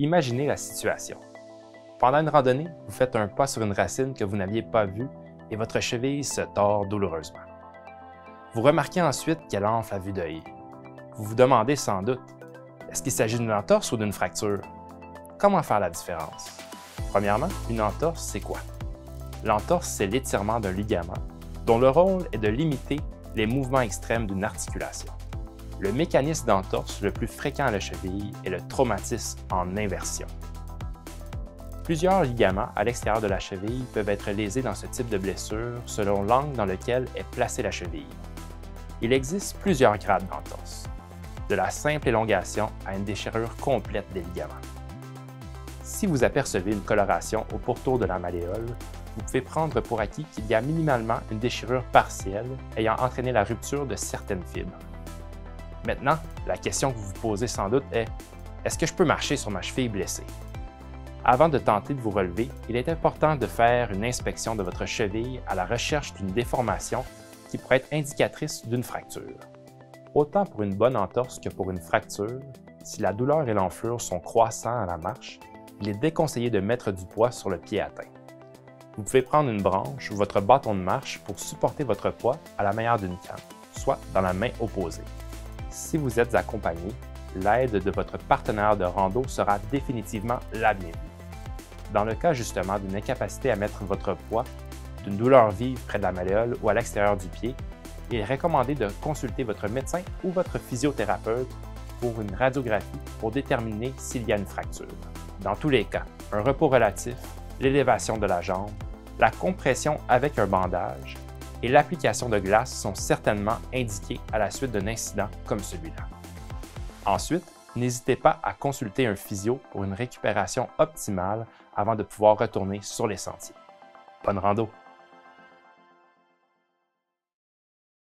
Imaginez la situation. Pendant une randonnée, vous faites un pas sur une racine que vous n'aviez pas vue et votre cheville se tord douloureusement. Vous remarquez ensuite qu'elle enfle à vue d'œil. Vous vous demandez sans doute, est-ce qu'il s'agit d'une entorse ou d'une fracture? Comment faire la différence? Premièrement, une entorse, c'est quoi? L'entorse, c'est l'étirement d'un ligament, dont le rôle est de limiter les mouvements extrêmes d'une articulation. Le mécanisme d'entorse le plus fréquent à la cheville est le traumatisme en inversion. Plusieurs ligaments à l'extérieur de la cheville peuvent être lésés dans ce type de blessure selon l'angle dans lequel est placée la cheville. Il existe plusieurs grades d'entorse, de la simple élongation à une déchirure complète des ligaments. Si vous apercevez une coloration au pourtour de la malléole, vous pouvez prendre pour acquis qu'il y a minimalement une déchirure partielle ayant entraîné la rupture de certaines fibres. Maintenant, la question que vous vous posez sans doute est « Est-ce que je peux marcher sur ma cheville blessée? » Avant de tenter de vous relever, il est important de faire une inspection de votre cheville à la recherche d'une déformation qui pourrait être indicatrice d'une fracture. Autant pour une bonne entorse que pour une fracture, si la douleur et l'enflure sont croissants à la marche, il est déconseillé de mettre du poids sur le pied atteint. Vous pouvez prendre une branche ou votre bâton de marche pour supporter votre poids à la manière d'une canne, soit dans la main opposée. Si vous êtes accompagné, l'aide de votre partenaire de rando sera définitivement la bienvenue. Dans le cas justement d'une incapacité à mettre votre poids, d'une douleur vive près de la malléole ou à l'extérieur du pied, il est recommandé de consulter votre médecin ou votre physiothérapeute pour une radiographie pour déterminer s'il y a une fracture. Dans tous les cas, un repos relatif, l'élévation de la jambe, la compression avec un bandage et l'application de glace sont certainement indiqués à la suite d'un incident comme celui-là. Ensuite, n'hésitez pas à consulter un physio pour une récupération optimale avant de pouvoir retourner sur les sentiers. Bonne rando!